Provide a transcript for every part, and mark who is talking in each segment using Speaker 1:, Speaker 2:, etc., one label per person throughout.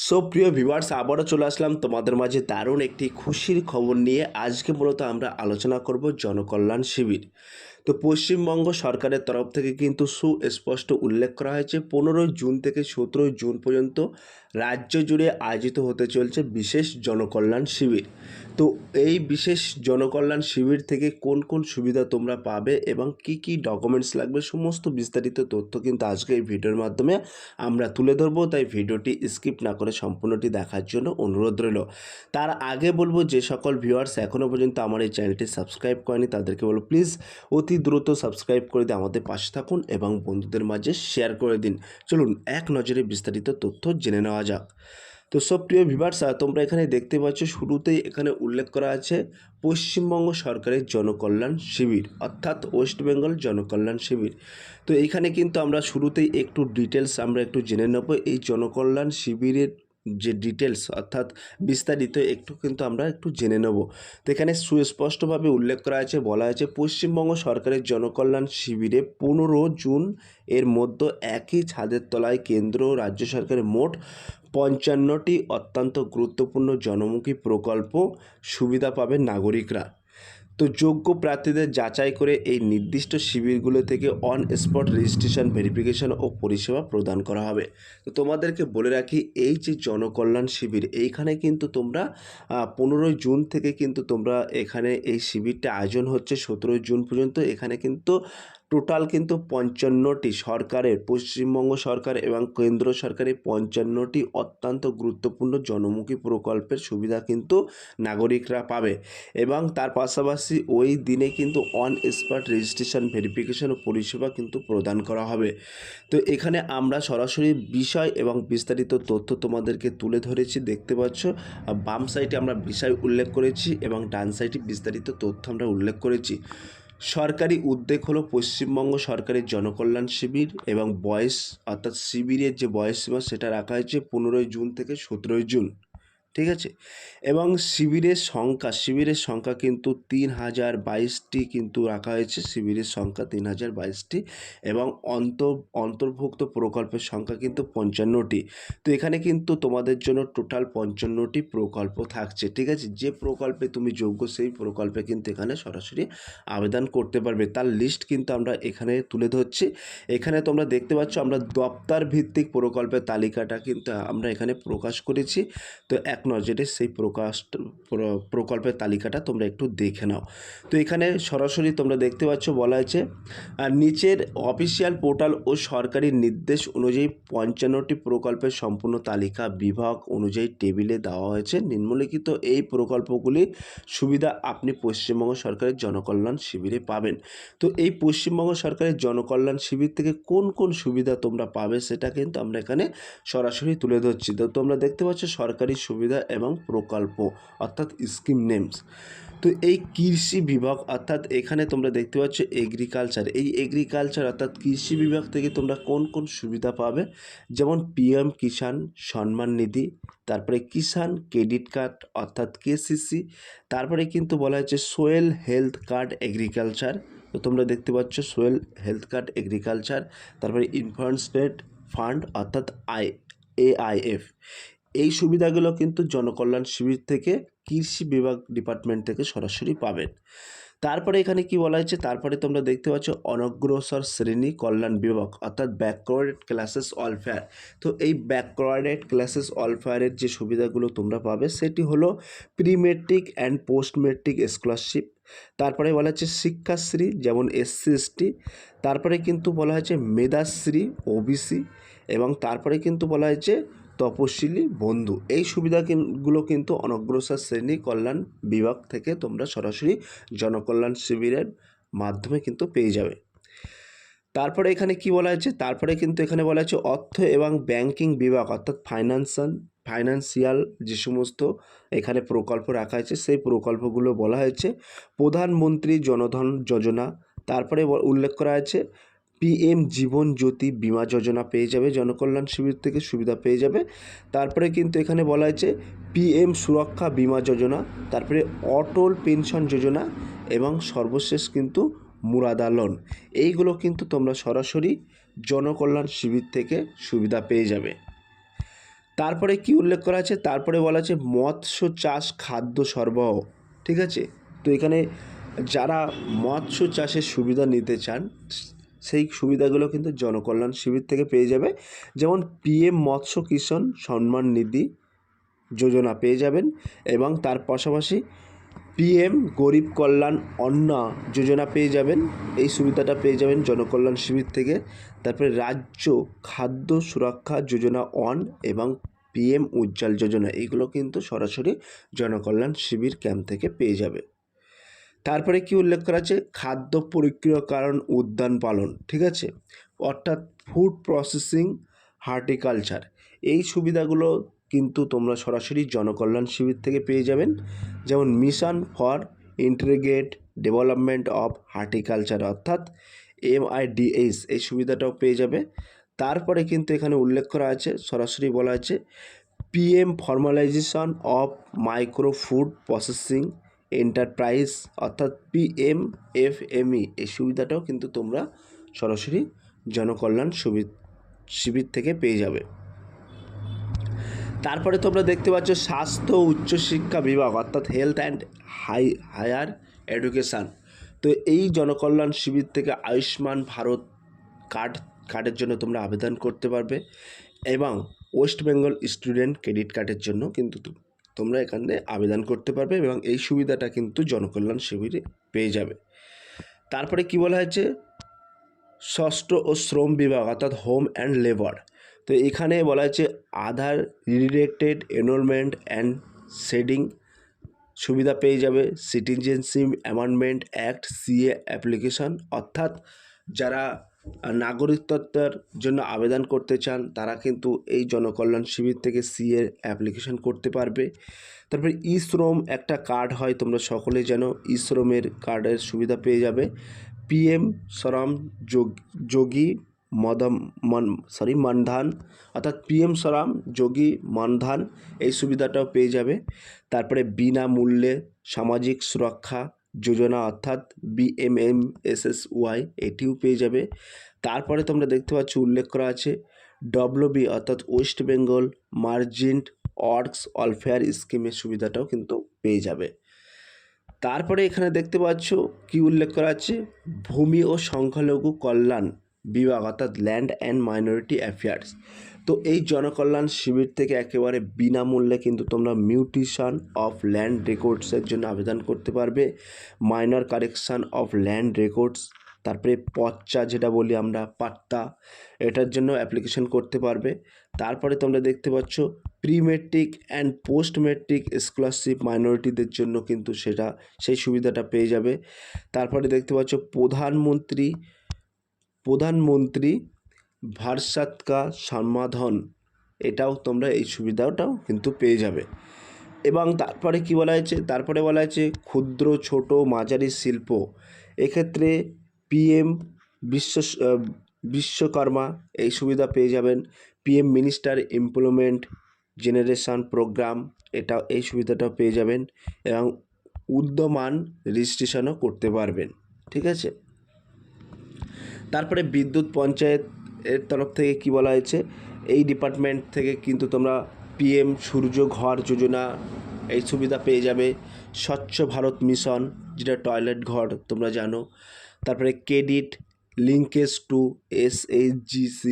Speaker 1: So প্রিয় viewers, আবারও চলে আসলাম তোমাদের মাঝে দারুণ একটি খুশির খবর নিয়ে। আজকে মূলত আমরা আলোচনা করব জনকল্যাণ শিবির। তো পশ্চিমবঙ্গ সরকারের তরফ থেকে কিন্তু সুস্পষ্ট উল্লেখ করা হয়েছে 15 জুন থেকে 17 জুন পর্যন্ত রাজ্য জুড়ে আয়োজিত হতে চলছে বিশেষ জনকল্যাণ শিবির। তো এই বিশেষ জনকল্যাণ শিবির থেকে কোন কোন সুবিধা তোমরা পাবে এবং কি কি ডকুমেন্টস লাগবে সমস্ত বিস্তারিত তথ্য কিন্তু আজকে এই ভিডিওর মাধ্যমে আমরা তুলে ধরবো। তাই ভিডিওটি স্কিপ না করে সম্পূর্ণটি দেখার জন্য অনুরোধ রইল। তার আগে বলবো, যে সকল ভিউয়ার্স এখনও পর্যন্ত আমার এই চ্যানেলটি সাবস্ক্রাইব করেনি তাদেরকে বলবো প্লিজ অতি দ্রুত সাবস্ক্রাইব করে দিয়ে আমাদের পাশে থাকুন এবং বন্ধুদের মাঝে শেয়ার করে দিন। চলুন এক নজরে বিস্তারিত তথ্য জেনে নেওয়া যাক। তো সব প্রিয় ভিউয়ার্স, তোমরা এখানে দেখতে পাচ্ছ শুরুতেই এখানে উল্লেখ করা আছে পশ্চিমবঙ্গ সরকারের জনকল্যাণ শিবির, অর্থাৎ ওয়েস্ট বেঙ্গল জনকল্যাণ শিবির। তো এইখানে কিন্তু আমরা শুরুতেই একটু ডিটেলস আমরা একটু জেনে নেব এই জনকল্যাণ শিবিরের যে ডিটেলস অর্থাৎ বিস্তারিত একটু কিন্তু আমরা একটু জেনে নেব। তো এখানে সুস্পষ্টভাবে উল্লেখ করা আছে, বলা হয়েছে পশ্চিমবঙ্গ সরকারের জনকল্যাণ শিবিরে 15 জুন এর মধ্যে একই ছাদের তলায় কেন্দ্র ও রাজ্য সরকারের মোট 55টি অত্যন্ত গুরুত্বপূর্ণ জনমুখী প্রকল্প সুবিধা পাবেন নাগরিকরা। তো যোগ্য প্রার্থীদের যাচাই করে এই নির্দিষ্ট শিবিরগুলো থেকে অন স্পট রেজিস্ট্রেশন, ভেরিফিকেশন ও পরিষেবা প্রদান করা হবে। তো তোমাদেরকে বলে রাখি, এই যে জনকল্যাণ শিবির এইখানে কিন্তু তোমরা 15 জুন থেকে কিন্তু তোমরা এখানে এই শিবিরটা আয়োজন হচ্ছে 17 জুন পর্যন্ত। এখানে কিন্তু টোটাল কিন্তু 55টি সরকারের, পশ্চিমবঙ্গ সরকার এবং কেন্দ্র সরকারের 55টি অত্যন্ত গুরুত্বপূর্ণ জনমুখী প্রকল্পের সুবিধা কিন্তু নাগরিকরা পাবে। এবং তার পাশাপাশি ওই দিনে কিন্তু অন স্পট রেজিস্ট্রেশন, ভেরিফিকেশন ও পরিষেবা কিন্তু প্রদান করা হবে। তো এখানে আমরা সরাসরি বিষয় এবং বিস্তারিত তথ্য তোমাদেরকে তুলে ধরেছি, দেখতে পাচ্ছ। বাম সাইডে আমরা বিষয় উল্লেখ করেছি এবং ডান সাইডে বিস্তারিত তথ্য আমরা উল্লেখ করেছি। সরকারি উদ্যোগ হলো পশ্চিমবঙ্গ সরকারের জনকল্যাণ শিবির এবং বয়স অর্থাৎ শিবিরের যে বয়সসীমা সেটা রাখা হয়েছে 15 জুন থেকে 17 জুন, ঠিক আছে। এবং শিবিরের সংখ্যা কিন্তু 3022টি কিন্তু রাখা হয়েছে, শিবিরের সংখ্যা 3022টি এবং অন্তর্ভুক্ত প্রকল্পের সংখ্যা কিন্তু 55টি। তো এখানে কিন্তু তোমাদের জন্য টোটাল 55টি প্রকল্প থাকছে, ঠিক আছে। যে প্রকল্পে তুমি যোগ্য সেই প্রকল্পে কিন্তু এখানে সরাসরি আবেদন করতে পারবে। তার লিস্ট কিন্তু আমরা এখানে তুলে ধরছি। এখানে তোমরা দেখতে পাচ্ছ আমরা দপ্তর ভিত্তিক প্রকল্পের তালিকাটা কিন্তু আমরা এখানে প্রকাশ করেছি। তো এক নজরে সেই প্রকল্পের তালিকাটা তোমরা একটু দেখে নাও। তো এখানে সরাসরি তোমরা দেখতে পাচ্ছ বলা হয়েছে নিচের অফিসিয়াল পোর্টাল ও সরকারি নির্দেশ অনুযায়ী 55টি প্রকল্পের সম্পূর্ণ তালিকা বিভাগ অনুযায়ী টেবিলে দেওয়া হয়েছে। নিম্নলিখিত এই প্রকল্পগুলির সুবিধা আপনি পশ্চিমবঙ্গ সরকারের জনকল্যাণ শিবিরে পাবেন। তো এই পশ্চিমবঙ্গ সরকারের জনকল্যাণ শিবির থেকে কোন কোন সুবিধা তোমরা পাবে সেটা কিন্তু আমরা এখানে সরাসরি তুলে ধরছি। তো তোমরা দেখতে পাচ্ছ সরকারি সুবিধা এবং প্রকল্প অর্থাৎ স্কিম নেমস। তো এই কৃষি বিভাগ অর্থাৎ এখানে তোমরা দেখতে পাচ্ছ এগ্রিকালচার, এই এগ্রিকালচার অর্থাৎ কৃষি বিভাগ থেকে তোমরা কোন কোন সুবিধা পাবে, যেমন পিএম কিষাণ সম্মান নিধি, তারপরে কিষাণ ক্রেডিট কার্ড অর্থাৎ কেসিসি, তারপরে কিন্তু বলা হয়েছে সোয়েল হেলথ কার্ড এগ্রিকালচার। তো তোমরা দেখতে পাচ্ছ সোয়েল হেলথ কার্ড এগ্রিকালচার, তারপরে ইনভেস্টমেন্ট ফান্ড অর্থাৎ AIF। এই সুবিধাগুলো কিন্তু জনকল্যাণ শিবির থেকে কৃষি বিভাগ ডিপার্টমেন্ট থেকে সরাসরি পাবেন। তারপরে এখানে কি বলা হয়েছে, তারপরে তোমরা দেখতে পাচ্ছ অনগ্রসর শ্রেণী কল্যাণ বিভাগ অর্থাৎ ব্যাকওয়ার্ড ক্লাসেস ওয়েলফেয়ার। তো এই ব্যাকওয়ার্ড ক্লাসেস ওয়েলফেয়ারের যে সুবিধাগুলো তোমরা পাবে সেটি হলো pre matric and post matric scholarship, তারপরে বলা হচ্ছে শিক্ষাশ্রী যেমন SC/ST, তারপরে কিন্তু বলা হয়েছে মেধাশ্রী OBC, এবং তারপরে কিন্তু বলা হয়েছে তপশিলি বন্ধু। এই সুবিধাগুলো কিন্তু অনগ্রসর শ্রেণী কল্যাণ বিভাগ থেকে তোমরা সরাসরি জনকল্যাণ শিবিরের মাধ্যমে কিন্তু পেয়ে যাবে। তারপরে এখানে কি বলা হয়েছে, তারপরে কিন্তু এখানে বলা হয়েছে অর্থ এবং ব্যাংকিং বিভাগ অর্থাৎ ফাইন্যান্সিয়াল যে সমস্ত এখানে প্রকল্প রাখা হয়েছে সেই প্রকল্পগুলো বলা হয়েছে প্রধানমন্ত্রী জনধন যোজনা, তারপরে উল্লেখ করা আছে PM জীবন জ্যোতি বিমা যোজনা পেয়ে যাবে, জনকল্যাণ শিবির থেকে সুবিধা পেয়ে যাবে। তারপরে কিন্তু এখানে বলা হয়েছে PM সুরক্ষা বিমা যোজনা, তারপরে অটল পেনশন যোজনা এবং সর্বশেষ কিন্তু মুরাদা লোন। এইগুলো কিন্তু তোমরা সরাসরি জনকল্যাণ শিবির থেকে সুবিধা পেয়ে যাবে। তারপরে কি উল্লেখ করা আছে, তারপরে বলা আছে মৎস্য চাষ খাদ্য সরবরাহ, ঠিক আছে। তো এখানে যারা মৎস্য চাষের সুবিধা নিতে চান সেই সুবিধাগুলো কিন্তু জনকল্যাণ শিবির থেকে পেয়ে যাবে। যেমন পিএম মৎস্য কিষাণ সম্মান নিধি যোজনা পেয়ে যাবেন, এবং তার পাশাপাশি পিএম গরিব কল্যাণ অন্ন যোজনা পেয়ে যাবেন। এই সুবিধাটা পেয়ে যাবেন জনকল্যাণ শিবির থেকে। তারপরে রাজ্য খাদ্য সুরক্ষা যোজনা অন এবং পিএম উজ্জ্বল যোজনা, এইগুলো কিন্তু সরাসরি জনকল্যাণ শিবির ক্যাম্প থেকে পেয়ে যাবে। তারপরে কি উল্লেখ করা আছে, খাদ্য প্রক্রিয়াকরণ উদ্যান পালন, ঠিক আছে, অর্থাৎ ফুড প্রসেসিং হর্টিকালচার, এই সুবিধাগুলো কিন্তু তোমরা সরাসরি জনকল্যাণ শিবির থেকে পেয়ে যাবেন। যেমন mission for integrated development of horticulture অর্থাৎ MIDH, এই সুবিধাটাও পেয়ে যাবে। তারপরে কিন্তু এখানে উল্লেখ করা আছে, সরাসরি বলা আছে PM formalisation of micro food processing enterprise অর্থাৎ PMFME, এই সুবিধাটাও কিন্তু তোমরা সরাসরি জনকল্যাণ শিবির থেকে পেয়ে যাবে। তারপরে তোমরা দেখতে পাচ্ছ স্বাস্থ্য উচ্চশিক্ষা বিভাগ অর্থাৎ হেলথ অ্যান্ড হায়ার এডুকেশান। তো এই জনকল্যাণ শিবির থেকে আয়ুষ্মান ভারত কার্ডের জন্য তোমরা আবেদন করতে পারবে, এবং ওয়েস্ট বেঙ্গল স্টুডেন্ট ক্রেডিট কার্ডের জন্য কিন্তু তোমরা এখানে আবেদন করতে পারবে, এবং এই সুবিধাটা কিন্তু জনকল্যাণ শিবিরে পেয়ে যাবে। তারপরে কি বলা হয়েছে, ষষ্ঠ ও শ্রম বিভাগ অর্থাৎ হোম অ্যান্ড লেবার। তো এখানে বলা হয়েছে আধার রিলেটেড এনরোলমেন্ট অ্যান্ড শেডিং সুবিধা পেয়ে যাবে। Citizenship amendment act CA application, অর্থাৎ যারা নাগরিকত্বের জন্য আবেদন করতে চান তারা কিন্তু এই জনকল্যাণ শিবির থেকে CA অ্যাপ্লিকেশন করতে পারবে। তারপরে শ্রম একটা কার্ড হয়, তোমরা সকলে জানো, শ্রমের কার্ডের সুবিধা পেয়ে যাবে। PM শ্রম যোগী মানধান অর্থাৎ PM শ্রম যোগী মানধান, এই সুবিধাটাও পেয়ে যাবে। তারপরে বিনামূল্যে সামাজিক সুরক্ষা যোজনা অর্থাৎ BMMSSY, এটিও পেয়ে যাবে। তারপরে তোমরা দেখতে পাচ্ছ উল্লেখ করা আছে WB অর্থাৎ ওয়েস্ট বেঙ্গল মার্জেন্ট ওয়ার্কস ওয়েলফেয়ার স্কিমের সুবিধাটাও কিন্তু পেয়ে যাবে। তারপরে এখানে দেখতে পাচ্ছ কি উল্লেখ করা আছে, ভূমি ও সংখ্যালঘু কল্যাণ বিভাগ অর্থাৎ ল্যান্ড অ্যান্ড মাইনরিটি অ্যাফেয়ার্স। তো এই জনকল্যাণ শিবির থেকে একেবারে বিনামূল্যে কিন্তু তোমরা মিউটেশন অফ ল্যান্ড রেকর্ডসের জন্য আবেদন করতে পারবে, minor correction of land records, তারপরে পচ্চা যেটা বলি আমরা পাট্টা, এটার জন্য অ্যাপ্লিকেশন করতে পারবে। তারপরে তোমরা দেখতে পাচ্ছ pre matric and post matric scholarship মাইনরিটিদের জন্য কিন্তু সেই সুবিধাটা পেয়ে যাবে। তারপরে দেখতে পাচ্ছ প্রধানমন্ত্রী ভারসাতকা সমাধান, এটাও তোমরা এই সুবিধাটাও কিন্তু পেয়ে যাবে। এবং তারপরে কি বলা হয়েছে, তারপরে বলা হয়েছে ক্ষুদ্র ছোট মাঝারি শিল্প, এক্ষেত্রে PM বিশ্বকর্মা এই সুবিধা পেয়ে যাবেন। PM minister employment generation programme, এই সুবিধাটাও পেয়ে যাবেন, এবং উদ্যমান রেজিস্ট্রেশনও করতে পারবেন, ঠিক আছে। তারপরে বিদ্যুৎ পঞ্চায়েত এর তরফ থেকে কি বলা হয়েছে, এই ডিপার্টমেন্ট থেকে কিন্তু তোমরা PM সূর্য ঘর যোজনা এই সুবিধা পেয়ে যাবে। স্বচ্ছ ভারত মিশন, যেটা টয়লেট ঘর তোমরা জানো। তারপরে ক্রেডিট লিঙ্কেজ টু SHGC,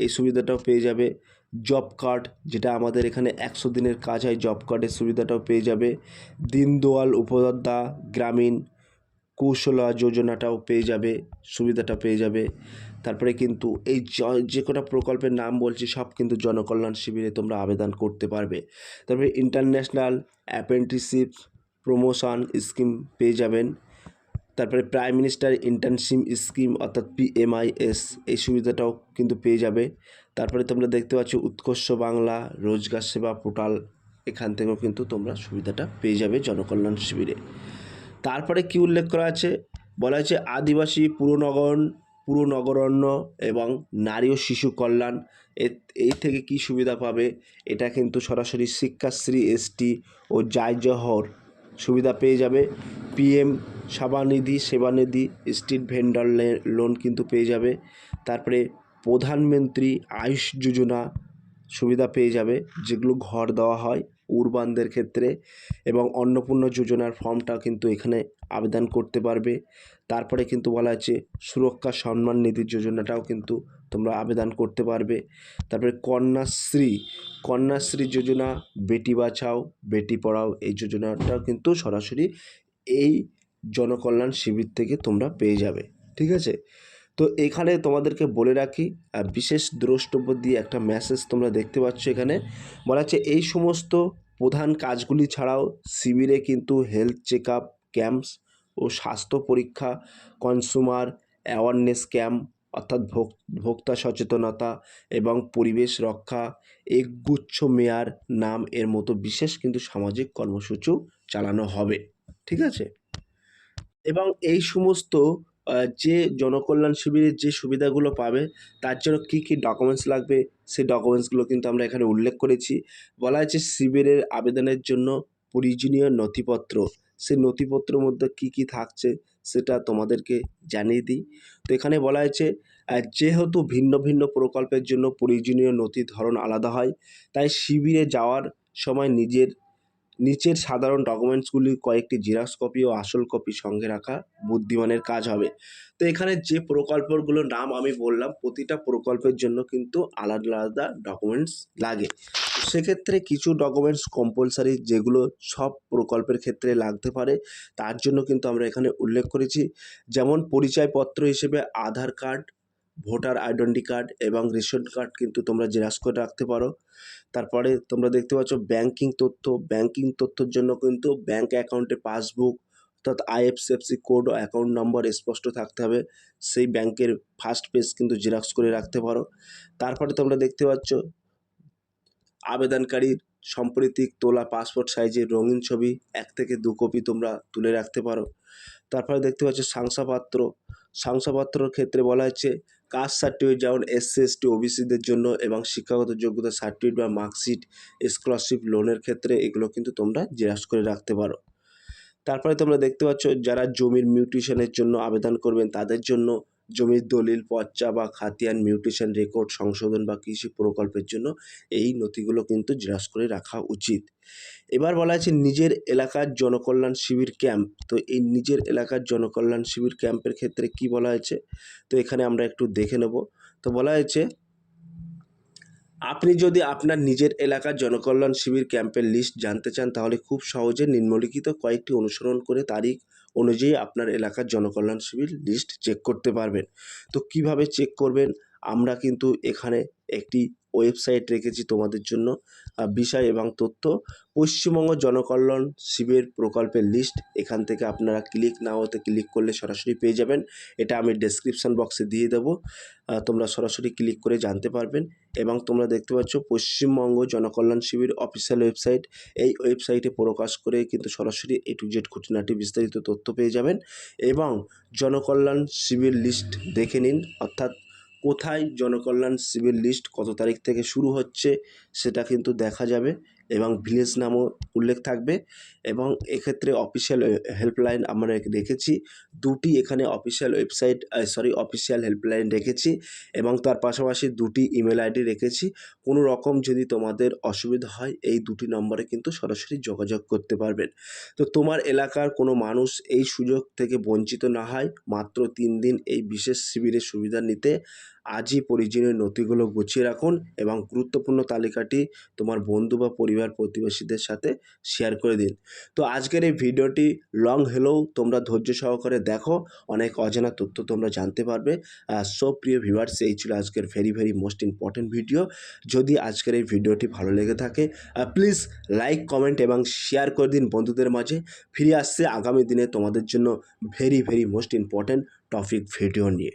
Speaker 1: এই সুবিধাটাও পেয়ে যাবে। জব কার্ড, যেটা আমাদের এখানে 100 দিনের কাজ হয়, জব কার্ডের সুবিধাটাও পেয়ে যাবে। দীনদয়াল উপাধ্যায় গ্রামীণ কৌশলা যোজনাটাও পেয়ে যাবে, সুবিধাটা পেয়ে যাবে। তারপরে কিন্তু এই যে কটা প্রকল্পের নাম বলছি সব কিন্তু জনকল্যাণ শিবিরে তোমরা আবেদন করতে পারবে। তারপরে ইন্টারন্যাশনাল অ্যাপ্রেন্টিসশিপ প্রমোশন স্কিম পেয়ে যাবেন। তারপরে প্রাইম মিনিস্টার ইন্টার্নশিপ স্কিম অর্থাৎ PMIS, এই সুবিধাটাও কিন্তু পেয়ে যাবে। তারপরে তোমরা দেখতে পাচ্ছ উৎকর্ষ বাংলা রোজগার সেবা পোর্টাল, এখান থেকেও কিন্তু তোমরা সুবিধাটা পেয়ে যাবে জনকল্যাণ শিবিরে। তারপরে কি উল্লেখ করা আছে, বলা হয়েছে আদিবাসী পুরনগরারণ্য এবং নারী ও শিশু কল্যাণ, এই থেকে কি সুবিধা পাবে, এটা কিন্তু সরাসরি শিক্ষাশ্রী ST ও জায়জহর সুবিধা পেয়ে যাবে। PM Sevanidhi street vendor loan কিন্তু পেয়ে যাবে। তারপরে প্রধানমন্ত্রী আয়ুষ যোজনা সুবিধা পেয়ে যাবে, যেগুলো ঘর দেওয়া হয় উরবানদের ক্ষেত্রে, এবং অন্নপূর্ণা যোজনার ফর্মটা কিন্তু এখানে আবেদন করতে পারবে। তারপরে কিন্তু বলা আছে সুরক্ষা সম্মান নিধি যোজনাটাও কিন্তু তোমরা আবেদন করতে পারবে। তারপরে কন্যাশ্রী যোজনা, বেটি বাঁচাও বেটি পড়াও, এই যোজনাটাও কিন্তু সরাসরি এই জনকল্যাণ শিবির থেকে তোমরা পেয়ে যাবে। ঠিক আছে, তো এখানে তোমাদেরকে বলে রাখি, বিশেষ দ্রষ্টব্য দিয়ে একটা মেসেজ তোমরা দেখতে পাচ্ছ। এখানে বলা হচ্ছে এই সমস্ত প্রধান কাজগুলি ছাড়াও শিবিরে কিন্তু হেলথ চেক আপ ক্যাম্পস ও স্বাস্থ্য পরীক্ষা, কনজিউমার অ্যাওয়ারনেস ক্যাম্প অর্থাৎ ভোক্তা সচেতনতা এবং পরিবেশ রক্ষা, একগুচ্ছ মেয়ার নাম এর মতো বিশেষ কিন্তু সামাজিক কর্মসূচিও চালানো হবে। ঠিক আছে, এবং এই সমস্ত যে জনকল্যাণ শিবিরের যে সুবিধাগুলো পাবে তার জন্য কী কী ডকুমেন্টস লাগবে সেই ডকুমেন্টসগুলো কিন্তু আমরা এখানে উল্লেখ করেছি। বলা আছে শিবিরের আবেদনের জন্য প্রয়োজনীয় নথিপত্র, সেই নথিপত্রের মধ্যে কী কী থাকছে সেটা তোমাদেরকে জানিয়ে দিই। তো এখানে বলা হয়েছে যেহেতু ভিন্ন ভিন্ন প্রকল্পের জন্য প্রয়োজনীয় নথির ধরন আলাদা হয়, তাই শিবিরে যাওয়ার সময় নিচের সাধারণ ডকুমেন্টসগুলি কয়েকটি জেরক্স কপি ও আসল কপি সঙ্গে রাখা বুদ্ধিমানের কাজ হবে। তো এখানে যে প্রকল্পগুলোর নাম আমি বললাম, প্রতিটা প্রকল্পের জন্য কিন্তু আলাদা আলাদা ডকুমেন্টস লাগে। সেক্ষেত্রে কিছু ডকুমেন্টস কম্পালসারি, যেগুলো সব প্রকল্পের ক্ষেত্রে লাগতে পারে, তার জন্য কিন্তু আমরা এখানে উল্লেখ করেছি। যেমন পরিচয়পত্র হিসেবে আধার কার্ড, ভোটার আইডেন্টি কার্ড এবং রেশন কার্ড কিন্তু তোমরা জেরক্স করে রাখতে পারো। তারপরে তোমরা দেখতে পাচ্ছ ব্যাংকিং তথ্যের জন্য কিন্তু ব্যাংক অ্যাকাউন্টে পাসবুক অর্থাৎ IFSC code O account number স্পষ্ট থাকতে হবে, সেই ব্যাংকের ফার্স্ট পেজ কিন্তু জেরক্স করে রাখতে পারো। তারপরে তোমরা দেখতে পাচ্ছ আবেদনকারীর সাম্প্রতিক তোলা পাসপোর্ট সাইজের রঙিন ছবি 1 থেকে 2 কপি তোমরা তুলে রাখতে পারো। তারপরে দেখতে পাচ্ছ শংসাপত্রর ক্ষেত্রে বলা হচ্ছে কাস্ট সার্টিফিকেট, যেমন এসসি এসটি ওবিসিদের জন্য, এবং শিক্ষাগত যোগ্যতা সার্টিফিকেট বা মার্কশিট, স্কলারশিপ লোনের ক্ষেত্রে এগুলো কিন্তু তোমরা জেরক্স করে রাখতে পারো। তারপরে তোমরা দেখতে পাচ্ছ যারা জমির মিউটেশনের জন্য আবেদন করবেন তাদের জন্য জমির দলিল, পর্চা বা খাতিয়ান মিউটেশন রেকর্ড সংশোধন বা কৃষি প্রকল্পের জন্য এই নথিগুলো কিন্তু জেরক্স করে রাখা উচিত। এবার বলা আছে নিজের এলাকার জনকল্যাণ শিবির ক্যাম্প। তো এই নিজের এলাকার জনকল্যাণ শিবির ক্যাম্পের ক্ষেত্রে কি বলা হয়েছে, তো এখানে আমরা একটু দেখে নেব। তো বলা হয়েছে আপনি যদি আপনার নিজের এলাকার জনকল্যাণ শিবির ক্যাম্পের লিস্ট জানতে চান, তাহলে খুব সহজে নিম্নলিখিত কয়েকটি অনুসরণ করে তারিখ অনুযায়ী আপনার এলাকার জনকল্যাণ শিবির লিস্ট চেক করতে পারবেন। তো কিভাবে চেক করবেন, আমরা কিন্তু এখানে একটি ওয়েবসাইট রেখেছি তোমাদের জন্য, বিষয় এবং তথ্য পশ্চিমবঙ্গ জনকল্যাণ শিবির প্রকল্পের লিস্ট। এখান থেকে আপনারা ক্লিক করলে সরাসরি পেয়ে যাবেন। এটা আমি ডেসক্রিপশন বক্সে দিয়ে দেবো, তোমরা সরাসরি ক্লিক করে জানতে পারবেন। এবং তোমরা দেখতে পাচ্ছ পশ্চিমবঙ্গ জনকল্যাণ শিবির অফিসিয়াল ওয়েবসাইট, এই ওয়েবসাইটে প্রকাশ করে কিন্তু সরাসরি A to Z খুঁটিনাটি বিস্তারিত তথ্য পেয়ে যাবেন। এবং জনকল্যাণ শিবির লিস্ট দেখে নিন, অর্থাৎ কোথায় জনকল্যাণ শিবির লিস্ট কত তারিখ থেকে শুরু হচ্ছে সেটা কিন্তু দেখা যাবে, এবং ভিলেজ নামও উল্লেখ থাকবে। এবং এক্ষেত্রে অফিসিয়াল হেল্পলাইন আমরা রেখেছি দুটি, এখানে অফিসিয়াল হেল্পলাইন রেখেছি, এবং তার পাশাপাশি দুটি ইমেল আইডি রেখেছি। কোনো রকম যদি তোমাদের অসুবিধা হয় এই দুটি নম্বরে কিন্তু সরাসরি যোগাযোগ করতে পারবেন। তো তোমার এলাকার কোনো মানুষ এই সুযোগ থেকে বঞ্চিত না হয়, মাত্র 3 দিন এই বিশেষ শিবিরের সুবিধা নিতে আজই প্রয়োজনীয় নথিগুলো গুছিয়ে রাখুন এবং গুরুত্বপূর্ণ তালিকাটি তোমার বন্ধু বা পরিবার প্রতিবেশীদের সাথে শেয়ার করে দিন। তো আজকের এই ভিডিওটি লং হলেও তোমরা ধৈর্য সহকারে দেখো, অনেক অজানা তথ্য তোমরা জানতে পারবে। সো প্রিয় ভিউয়ার্স, এই ছিল আজকের ভেরি মোস্ট ইম্পর্টেন্ট ভিডিও। যদি আজকের এই ভিডিওটি ভালো লেগে থাকে প্লিজ লাইক, কমেন্ট এবং শেয়ার করে দিন বন্ধুদের মাঝে। ফিরে আসছে আগামী দিনে তোমাদের জন্য very most important topic video নিয়ে।